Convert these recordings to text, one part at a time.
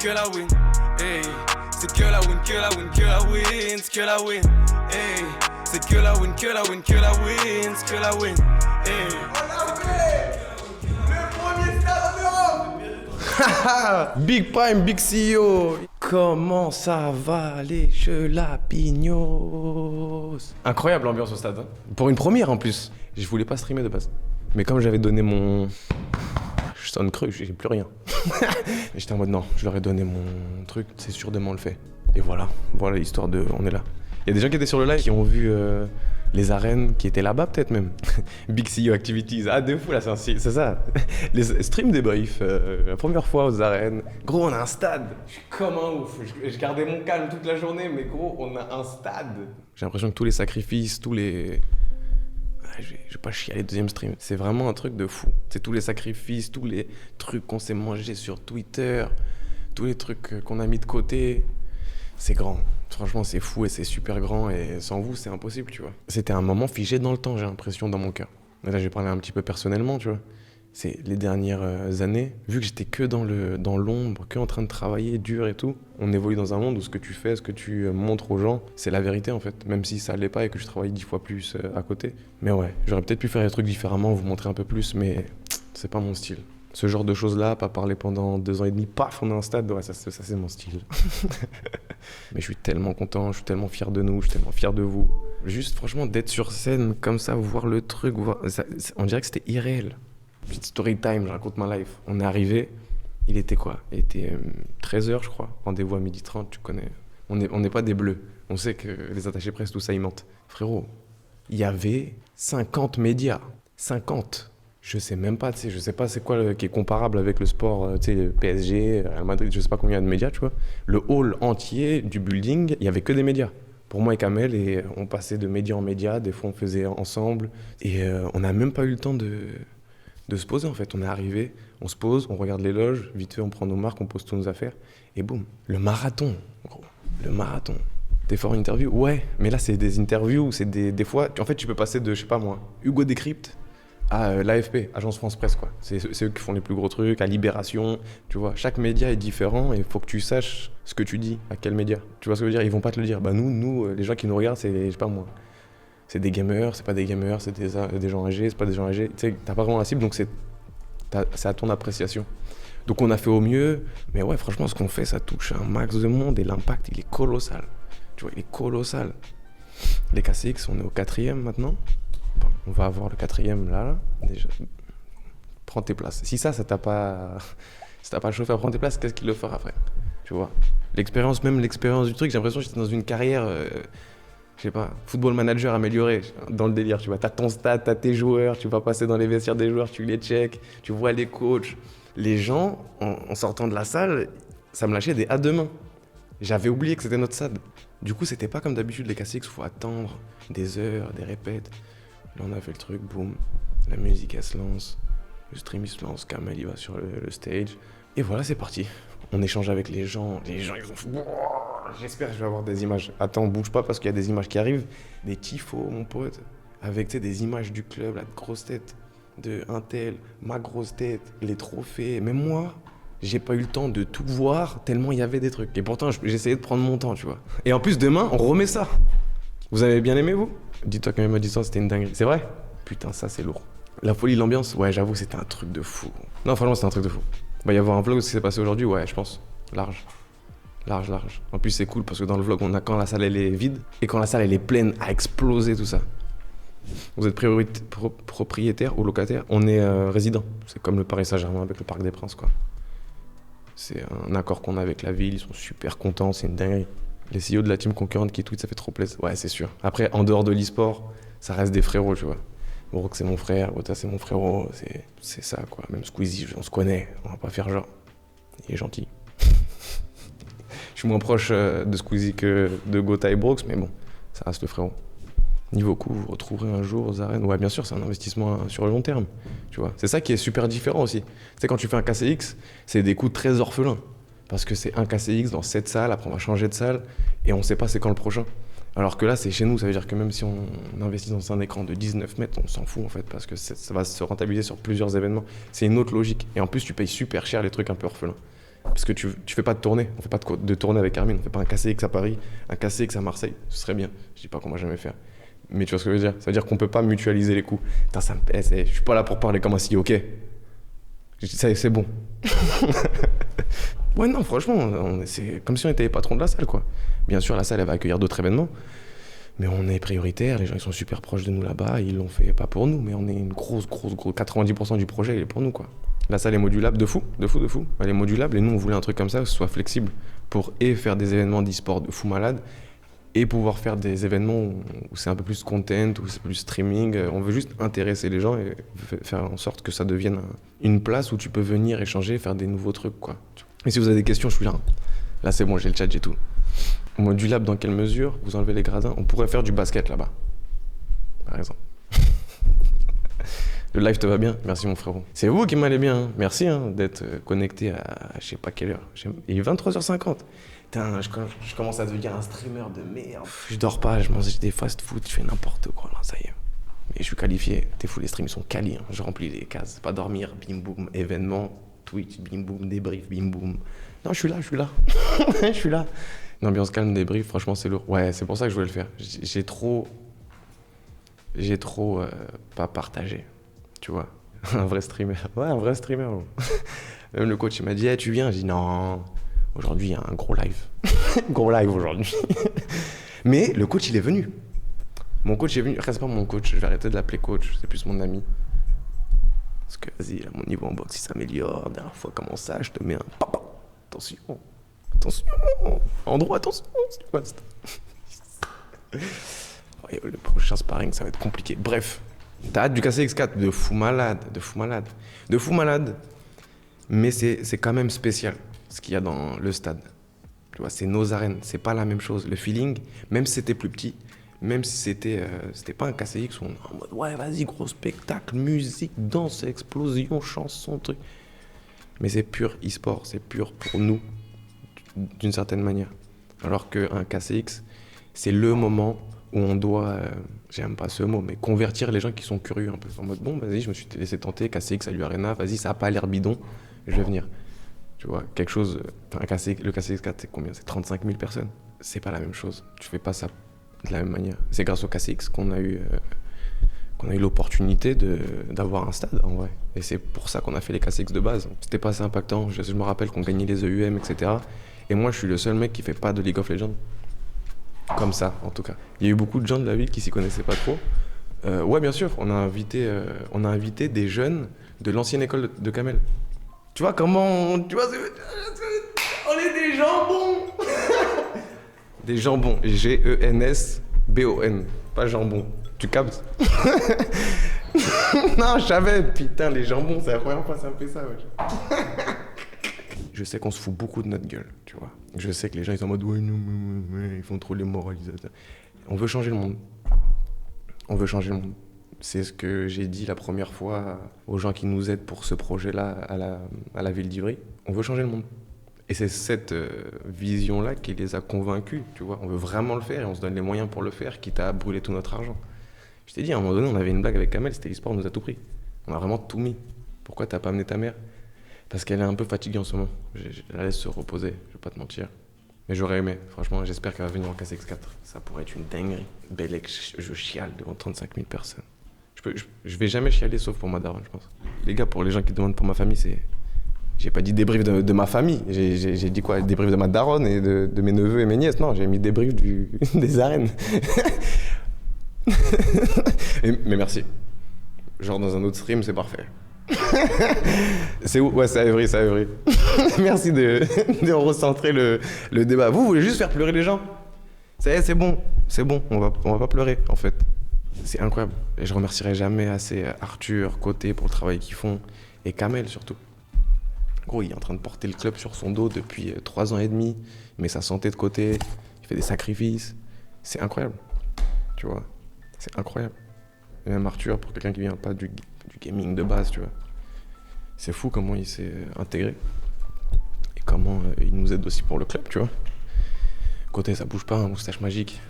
que la win. Hey, c'est que la win, que la win, que la win, c'est que la win. Hey, c'est que la win, que la win, que la win, c'est que la win. Hey. Big Prime, Big CEO. Comment ça va les chelapignos? Incroyable l'ambiance au stade. Hein. Pour une première en plus. Je voulais pas streamer de base. Mais comme j'avais donné mon... Je sonne cru, j'ai plus rien. Et j'étais en mode non, je leur ai donné mon truc, c'est sûr de m'en le fait. Et voilà l'histoire de... On est là. Il y a des gens qui étaient sur le live qui ont vu les arènes, qui étaient là-bas peut-être même. Big CEO Activities, ah de fou là, c'est ça. Les stream débrief, la première fois aux arènes. Gros, on a un stade. Je suis comme un ouf. Je gardais mon calme toute la journée, mais gros, on a un stade. J'ai l'impression que tous les sacrifices, tous les... Je vais pas chialer deuxième stream. C'est vraiment un truc de fou. C'est tous les sacrifices, tous les trucs qu'on s'est mangés sur Twitter, tous les trucs qu'on a mis de côté. C'est grand. Franchement, c'est fou et c'est super grand et sans vous, c'est impossible, tu vois. C'était un moment figé dans le temps, j'ai l'impression, dans mon cœur. Et là, je vais parler un petit peu personnellement, tu vois. C'est les dernières années, vu que j'étais que dans l'ombre, que en train de travailler dur et tout, on évolue dans un monde où ce que tu fais, ce que tu montres aux gens, c'est la vérité en fait, même si ça allait pas et que je travaille 10 fois plus à côté. Mais ouais, j'aurais peut-être pu faire des trucs différemment, vous montrer un peu plus, mais c'est pas mon style. Ce genre de choses-là, pas parler pendant 2 ans et demi, paf, on est en stade, ouais, ça c'est mon style. Mais je suis tellement content, je suis tellement fier de nous, je suis tellement fier de vous. Juste franchement, d'être sur scène comme ça, voir le truc, on dirait que c'était irréel. Petite story time, je raconte ma life. On est arrivé, il était quoi? Il était 13h je crois, rendez-vous à 12h30, tu connais. On n'est pas des bleus, on sait que les attachés presse, tout ça, ils mentent. Frérot, il y avait 50 médias, 50. Je sais même pas, tu sais, je sais pas c'est quoi qui est comparable avec le sport, tu sais, le PSG, Real Madrid, je sais pas combien de médias, tu vois. Le hall entier du building, il y avait que des médias. Pour moi et Kamel, et on passait de média en média, des fois on faisait ensemble, et on n'a même pas eu le temps de se poser en fait. On est arrivé, on se pose, on regarde les loges, vite fait on prend nos marques, on pose toutes nos affaires, et boum, le marathon, gros, le marathon. T'es fort en interview? Ouais, mais là c'est des interviews, c'est des fois, en fait tu peux passer de, je sais pas moi, Hugo Décrypte, à l'AFP, Agence France Presse quoi. C'est eux qui font les plus gros trucs, à Libération, tu vois. Chaque média est différent et il faut que tu saches ce que tu dis, à quel média. Tu vois ce que je veux dire? Ils vont pas te le dire. Bah nous, les gens qui nous regardent, c'est, je sais pas moi, c'est des gamers, c'est pas des gamers, c'est des gens âgés, c'est pas des gens âgés. Tu sais, t'as pas vraiment la cible, donc c'est à ton appréciation. Donc on a fait au mieux, mais ouais, franchement, ce qu'on fait, ça touche un max de monde et l'impact, il est colossal. Tu vois, il est colossal. Les KCX, on est au 4e maintenant. On va avoir le 4e là, déjà. Prends tes places. Si ça t'a pas chauffé à prendre tes places, qu'est-ce qu'il le fera après? Tu vois. L'expérience du truc, j'ai l'impression que j'étais dans une carrière, je sais pas, football manager amélioré, dans le délire, tu vois. T'as ton stade, t'as tes joueurs, tu vas passer dans les vestiaires des joueurs, tu les checks, tu vois les coachs. Les gens, en sortant de la salle, ça me lâchait des à deux mains. J'avais oublié que c'était notre stade. Du coup, c'était pas comme d'habitude les KCX, il faut attendre des heures, des répètes. Là, on a fait le truc, boum, la musique, elle se lance, le stream, il se lance, Kamel, il va sur le stage. Et voilà, c'est parti. On échange avec les gens, ils ont fait... J'espère que je vais avoir des images. Attends, bouge pas parce qu'il y a des images qui arrivent. Des tifos, mon pote, avec des images du club, la grosse tête de un tel, ma grosse tête, les trophées. Même moi, j'ai pas eu le temps de tout voir tellement il y avait des trucs. Et pourtant, j'essayais de prendre mon temps, tu vois. Et en plus, demain, on remet ça. Vous avez bien aimé, vous? Dis-toi quand même à distance, c'était une dinguerie. C'est vrai? Putain, ça, c'est lourd. La folie, l'ambiance, ouais, j'avoue, c'était un truc de fou. Non, franchement, c'était un truc de fou. Va y avoir un vlog de ce qui s'est passé aujourd'hui, ouais, je pense. Large. En plus, c'est cool parce que dans le vlog, on a quand la salle, elle est vide et quand la salle, elle est pleine, à exploser, tout ça. Vous êtes propriétaire ou locataire? On est résident. C'est comme le Paris Saint-Germain avec le Parc des Princes, quoi. C'est un accord qu'on a avec la ville, ils sont super contents, c'est une dinguerie. Les CEO de la team concurrente qui tweetent, ça fait trop plaisir. Ouais, c'est sûr. Après, en dehors de l'e-sport, ça reste des frérots, tu vois. Brock, c'est mon frère, Wota, c'est mon frérot, c'est ça, quoi. Même Squeezie, on se connaît, on va pas faire genre. Il est gentil. Je suis moins proche de Squeezie que de Gotha et Brooks, mais bon, ça reste le frérot. Niveau coût, vous retrouverez un jour aux arènes. Ouais, bien sûr, c'est un investissement sur le long terme, tu vois. C'est ça qui est super différent aussi. Tu sais, quand tu fais un KCX, c'est des coûts très orphelins. Parce que c'est un KCX dans cette salle, après on va changer de salle, et on sait pas c'est quand le prochain. Alors que là, c'est chez nous, ça veut dire que même si on investit dans un écran de 19 mètres, on s'en fout en fait, parce que ça va se rentabiliser sur plusieurs événements. C'est une autre logique. Et en plus, tu payes super cher les trucs un peu orphelins. Parce que tu fais pas de tournée, on fait pas de tournée avec Armin, on fait pas un KCX à Paris, un KCX à Marseille, ce serait bien. Je dis pas qu'on va jamais faire. Mais tu vois ce que je veux dire? Ça veut dire qu'on peut pas mutualiser les coûts. Putain, ça me pèse, je suis pas là pour parler comme un CEO, ok? Je dis ça, c'est bon. Ouais, non, franchement, c'est comme si on était les patrons de la salle, quoi. Bien sûr, la salle, elle va accueillir d'autres événements, mais on est prioritaire, les gens, ils sont super proches de nous là-bas, ils l'ont fait pas pour nous, mais on est une grosse, 90% du projet, il est pour nous, quoi. La salle est modulable de fou. Elle est modulable et nous, on voulait un truc comme ça, que ce soit flexible pour faire des événements d'e-sport de fou malade et pouvoir faire des événements où c'est un peu plus content, où c'est plus streaming. On veut juste intéresser les gens et faire en sorte que ça devienne une place où tu peux venir échanger, faire des nouveaux trucs, quoi. Et si vous avez des questions, je suis là. Là, c'est bon, j'ai le chat, j'ai tout. Modulable dans quelle mesure? Vous enlevez les gradins. On pourrait faire du basket là-bas, par exemple. Le live te va bien? Merci mon frérot. C'est vous qui m'allez bien. Hein. Merci d'être connecté à je sais pas quelle heure. Il est 23h50. Putain, je commence à devenir un streamer de merde. Je dors pas, je mange des fast-food, je fais n'importe quoi là, ça y est. Mais je suis qualifié. T'es fou, les streams ils sont quali. Hein. Je remplis les cases. Pas dormir, bim boum, événement, Twitch, bim boum, débrief, bim boum. Non, je suis là. Je suis là. Une ambiance calme, débrief, franchement c'est lourd. Ouais, c'est pour ça que je voulais le faire. J'ai trop pas partagé. Tu vois, un vrai streamer. Ouais, un vrai streamer. Même le coach, il m'a dit, hey, tu viens? J'ai dit, non, aujourd'hui, il y a un gros live. Gros live aujourd'hui. Mais le coach, il est venu. Mon coach est venu. Après, c'est pas mon coach, je vais arrêter de l'appeler coach, c'est plus mon ami. Parce que, vas-y, là, mon niveau en boxe, il s'améliore. La dernière fois, comment ça, je te mets un papa. Attention. Endroit, attention. Le prochain sparring, ça va être compliqué. Bref. T'as hâte du KCX4, de fou malade. Mais c'est quand même spécial, ce qu'il y a dans le stade. Tu vois, c'est nos arènes, c'est pas la même chose. Le feeling, même si c'était plus petit, même si c'était pas un KCX où on est en mode, ouais, vas-y, gros spectacle, musique, danse, explosion, chanson, truc. Mais c'est pur e-sport, c'est pur pour nous, d'une certaine manière. Alors qu'un KCX, c'est le moment où on doit, j'aime pas ce mot, mais convertir les gens qui sont curieux un peu. En mode, bon, vas-y, je me suis laissé tenter, KCX à l'Arena, vas-y, ça a pas l'air bidon, je vais venir. Tu vois, quelque chose, le KCX4, c'est combien? C'est 35 000 personnes. C'est pas la même chose. Tu fais pas ça de la même manière. C'est grâce au KCX qu'on a eu l'opportunité d'avoir un stade, en vrai. Et c'est pour ça qu'on a fait les KCX de base. C'était pas assez impactant. Je me rappelle qu'on gagnait les EUM, etc. Et moi, je suis le seul mec qui fait pas de League of Legends. Comme ça, en tout cas. Il y a eu beaucoup de gens de la ville qui s'y connaissaient pas trop. Ouais, bien sûr, on a invité des jeunes de l'ancienne école de Kamel. Tu vois comment... Tu vois, on est des jambons. Des jambons. G-E-N-S-B-O-N. Pas jambon. Tu captes? Non, je savais. Putain, les jambons, c'est la première fois que ça me fait ça, ouais. Je sais qu'on se fout beaucoup de notre gueule, tu vois. Je sais que les gens, ils sont en mode, ouais, non, ils font trop les moralisateurs. On veut changer le monde. C'est ce que j'ai dit la première fois aux gens qui nous aident pour ce projet-là à la ville d'Ivry. On veut changer le monde. Et c'est cette vision-là qui les a convaincus, tu vois. On veut vraiment le faire et on se donne les moyens pour le faire, quitte à brûler tout notre argent. Je t'ai dit, à un moment donné, on avait une blague avec Kamel, c'était l'e-sport, on nous a tout pris. On a vraiment tout mis. Pourquoi t'as pas amené ta mère? Parce qu'elle est un peu fatiguée en ce moment. Je la laisse se reposer, je vais pas te mentir. Mais j'aurais aimé, franchement, j'espère qu'elle va venir en KCX4. Ça pourrait être une dinguerie. Bellec, je chiale devant 35 000 personnes. Je vais jamais chialer sauf pour ma daronne, je pense. Les gars, pour les gens qui demandent pour ma famille, c'est... J'ai pas dit débrief de ma famille, j'ai dit quoi? Débrief de ma daronne et de mes neveux et mes nièces. Non, j'ai mis débrief des arènes. Mais merci. Genre dans un autre stream, c'est parfait. C'est où? Ouais, c'est à Évry. Merci de recentrer le débat. Vous voulez juste faire pleurer les gens? Ça y est, c'est bon, on va pas pleurer en fait. C'est incroyable. Et je remercierai jamais assez Arthur, Côté pour le travail qu'ils font, et Kamel surtout. Gros, il est en train de porter le club sur son dos depuis 3 ans et demi, il met sa santé de côté, il fait des sacrifices. C'est incroyable, tu vois. C'est incroyable. Et même Arthur, pour quelqu'un qui vient pas du gaming de base, tu vois. C'est fou comment il s'est intégré. Et comment il nous aide aussi pour le club, tu vois. Côté, ça bouge pas, un moustache magique.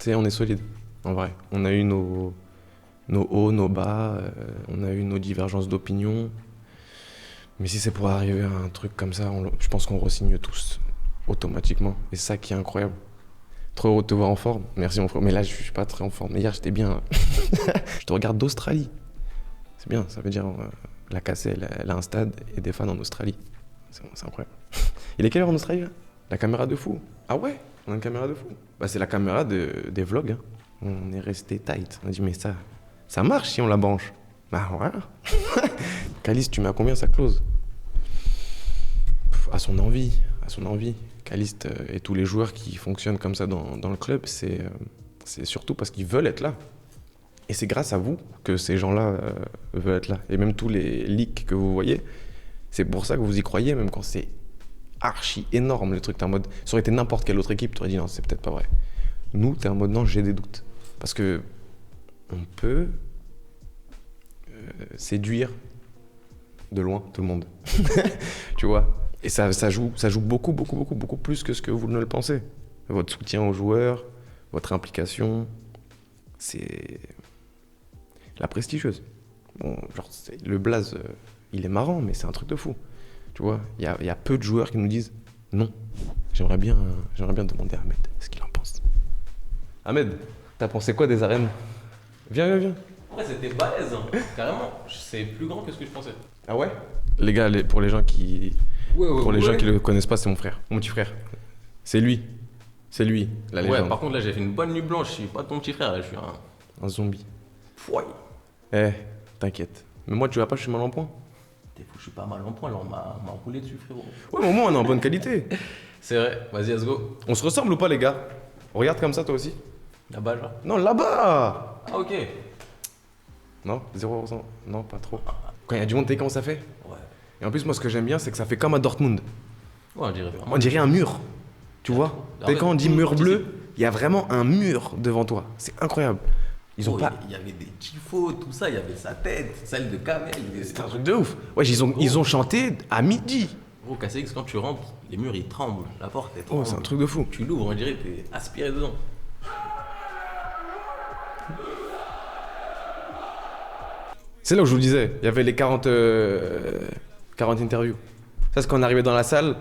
Tu sais, on est solide, en vrai. On a eu nos hauts, nos bas, on a eu nos divergences d'opinion. Mais si c'est pour arriver à un truc comme ça, je pense qu'on re-signe tous automatiquement. Et c'est ça qui est incroyable. Trop heureux de te voir en forme. Merci mon frère. Mais là, je suis pas très en forme. Mais hier, j'étais bien. Je te regarde d'Australie. C'est bien, ça veut dire la Cassée, elle a un stade et des fans en Australie. C'est incroyable. Il est quelle heure en Australie là? La caméra de fou. Ah ouais, on a une caméra de fou. Bah c'est la caméra des vlogs. Hein. On est resté tight. On a dit mais ça marche si on la branche. Bah voilà. Calice, tu mets à combien sa clause? À son envie. Caliste et tous les joueurs qui fonctionnent comme ça dans le club, c'est surtout parce qu'ils veulent être là. Et c'est grâce à vous que ces gens-là veulent être là. Et même tous les leaks que vous voyez, c'est pour ça que vous y croyez, même quand c'est archi énorme le truc. T'es en mode, ça aurait été n'importe quelle autre équipe, tu aurais dit non, c'est peut-être pas vrai. Nous, t'es en mode non, j'ai des doutes. Parce que on peut séduire de loin tout le monde. Tu vois? Et ça joue beaucoup plus que ce que vous ne le pensez. Votre soutien aux joueurs, votre implication, c'est la prestigieuse. Bon, genre, le blaze, il est marrant, mais c'est un truc de fou. Tu vois, il y a peu de joueurs qui nous disent non. J'aimerais bien demander à Ahmed ce qu'il en pense. Ahmed, t'as pensé quoi des arènes? Viens. Ouais, c'était balèze, hein. Carrément. C'est plus grand que ce que je pensais. Ah ouais? Les gars, pour les gens qui gens qui le connaissent pas, c'est mon frère, mon petit frère. C'est lui, la légende. Ouais, par contre là j'ai fait une bonne nuit blanche, je suis pas ton petit frère, là, je suis Un zombie. Pouaille. T'inquiète. Mais moi, tu vas pas, je suis mal en point. T'es fou, je suis pas mal en point, là on m'a roulé dessus, frérot. Ouais, mais au moins, on est en bonne qualité. C'est vrai, vas-y, let's go. On se ressemble ou pas, les gars? Regarde comme ça, toi aussi. Là-bas, genre. Non, là-bas. Ah, ok. Non, 0%. Non, pas trop. Quand il y a du monde, t'es comment ça fait? Ouais. Et en plus, moi, ce que j'aime bien, c'est que ça fait comme à Dortmund. Ouais, on dirait vraiment. On dirait un mur. Tu vois? Ah Dès ouais, quand on dit tout mur ici. bleu, il y a vraiment un mur devant toi. C'est incroyable. Ils ont Oh, pas. Il y avait des tifos, tout ça, il y avait sa tête, celle de Kamel. C'est un truc de ouf. Ouais, ils ont chanté à midi. Gros, KCX, quand tu rentres, les murs ils tremblent, la porte elle tremble. Oh, c'est un truc de fou. Tu l'ouvres, on dirait que t'es aspiré dedans. C'est là où je vous disais, il y avait les 40 interviews. Ça, c'est quand on est arrivé dans la salle.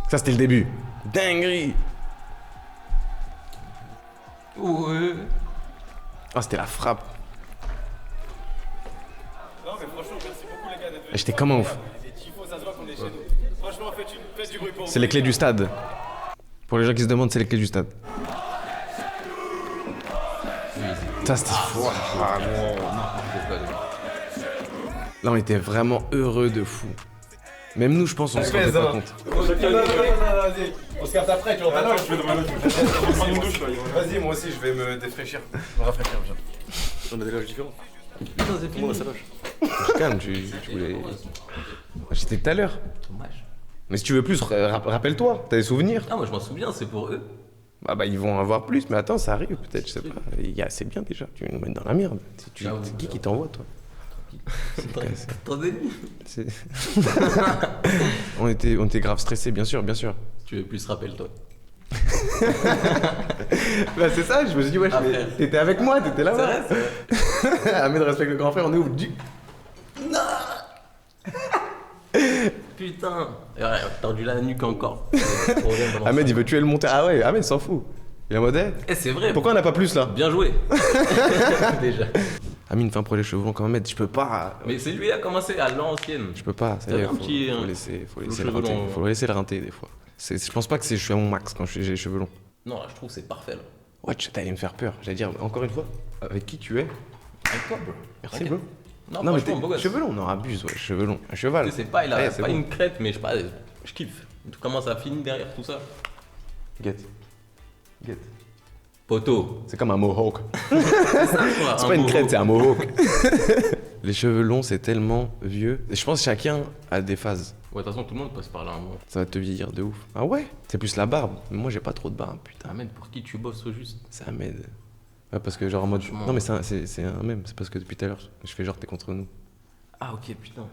Ça, c'était le début. Dinguerie. Ouais. Ah, c'était la frappe. Non, mais franchement, merci beaucoup, les gars, d'être venus. Et j'étais comme un ouf. Les tifos, ça se voit qu'on est chez nous. Franchement, faites du bruit pour C'est les clés du stade. Pour les gens qui se demandent, c'est les clés du stade. Ça, c'était fou. Là, on était vraiment heureux de fou. Même nous, je pense, on se rendait pas compte. Non, vas-y. On se capte après, tu vois. Non, je vais prendre une douche, là. Vas-y, moi aussi, je vais me défraîchir. Me rafraîchir, viens. On a des loges différentes. Putain, c'est fini. Ça loge. Calme, tu voulais. J'étais tout à l'heure. Dommage. Mais si tu veux plus, rappelle-toi, t'as des souvenirs. Ah, moi je m'en souviens, c'est pour eux. Bah, ils vont avoir plus, mais attends, ça arrive peut-être, je sais pas. C'est bien déjà, tu veux nous mettre dans la merde. C'est qui t'envoie, toi? Attendez. C'est- on était grave stressés, bien sûr. Tu veux plus, rappelle-toi. Bah c'est ça, je me suis dit, ouais, Ah, frère. t'étais avec moi, t'étais C'est là-bas. vrai, c'est vrai. Ahmed respecte le grand frère, on est où? Putain. Ouais, tordu la nuque encore. Ahmed, il veut tuer le monteur. Ah ouais, Ahmed s'en fout. Il est en mode, C'est vrai. pourquoi on n'a pas plus là? Bien joué. Déjà. Amine fait un projet cheveux longs quand même, je peux pas. Mais c'est lui qui a commencé à l'ancienne. Je peux pas, ça y T'avais est, un petit, faut hein, laisser le le cheveu rinter. long. Faut le laisser le rinter des fois. Je pense pas que je suis à mon max quand j'ai les cheveux longs. Non, là, je trouve que c'est parfait là. Ouais, t'allais me faire peur. J'allais dire, encore une fois, avec qui tu es? Avec toi, bro. Merci, Ok. bro. Non, Non, mais franchement, beau gosse. cheveux longs, non, abuse, ouais, cheveux longs. Un cheval. C'est pas, il a Ouais, c'est pas bon. une crête, mais je sais pas, je kiffe. Comment ça finit derrière tout ça? Get. Poteau. C'est comme un mohawk. C'est C'est pas une crête, c'est un mohawk. Les cheveux longs, c'est tellement vieux. Et je pense que chacun a des phases. Ouais, de toute façon, tout le monde passe par là un moment. Ça va te vieillir de ouf. Ah ouais? C'est plus la barbe. Mais moi, j'ai pas trop de barbe, putain. Ahmed, pour qui tu bosses au juste? Ça m'aide. Ouais, parce que genre en mode. Franchement. Non, mais c'est un même. C'est parce que depuis tout à l'heure, je fais genre t'es contre nous. Ah, ok, putain.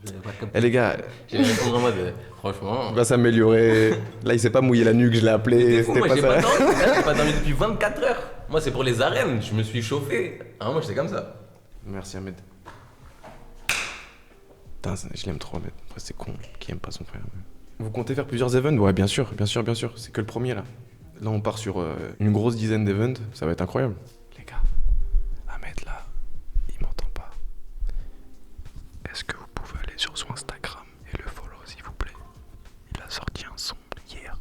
J'avais pas capté. Eh les gars, J'allais répondre en mode, franchement. on va s'améliorer. Là, il s'est pas mouillé la nuque, je l'ai appelé. T'es fou, C'était moi pas j'ai pas ça. dormi, là, j'ai pas dormi depuis 24 heures. Moi c'est pour les arènes, je me suis chauffé. Ah, moi j'étais comme ça. Merci Ahmed. Putain, je l'aime trop Ahmed. Après, c'est con, qui aime pas son frère. Vous comptez faire plusieurs events? Ouais, bien sûr. C'est que le premier, là. Là, on part sur une grosse dizaine d'events. Ça va être incroyable. Les gars, Ahmed, là, il m'entend pas. Est-ce que vous pouvez aller sur son Instagram et le follow, s'il vous plaît? Il a sorti un son hier.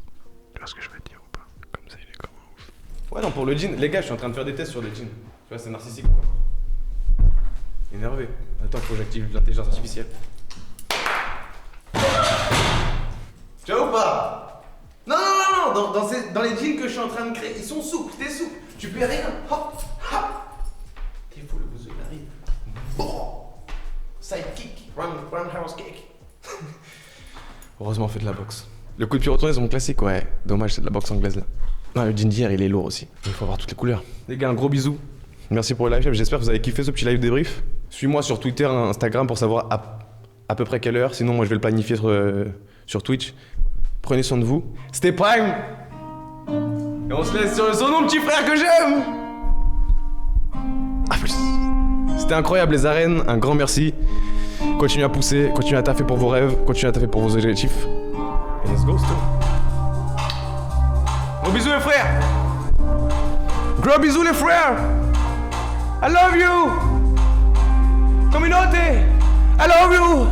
Tu vois ce que je veux dire ou pas? Comme ça, il est comme un ouf. Ouais, non, pour le jean, les gars, je suis en train de faire des tests sur des jeans. Tu vois, c'est narcissique, quoi. Énervé. Attends, faut que j'active l'intelligence artificielle. Tu vois ou pas? Non, dans les jeans que je suis en train de créer, ils sont souples, t'es souple. Tu peux rien. Hop, hop. T'es fou, le bouseux, il arrive. Bon. Side kick. Roundhouse kick. Heureusement, on fait de la boxe. Le coup de pied retourné, c'est mon classique, ouais. Dommage, c'est de la boxe anglaise, là. Non, le jean d'hier, il est lourd aussi. Il faut avoir toutes les couleurs. Les gars, un gros bisou. Merci pour le live, j'espère que vous avez kiffé ce petit live débrief. Suis-moi sur Twitter, Instagram pour savoir à peu près quelle heure. Sinon, moi, je vais le planifier sur Twitch. Prenez soin de vous. C'était Prime. Et on se laisse sur le son nom, petit frère que j'aime. A plus. C'était incroyable, les arènes. Un grand merci. Continuez à pousser, continuez à taffer pour vos rêves, continuez à taffer pour vos objectifs. Et let's go, c'est tout. Gros bisous, les frères. Gros bisous, les frères. I love you. Communauté, I love you.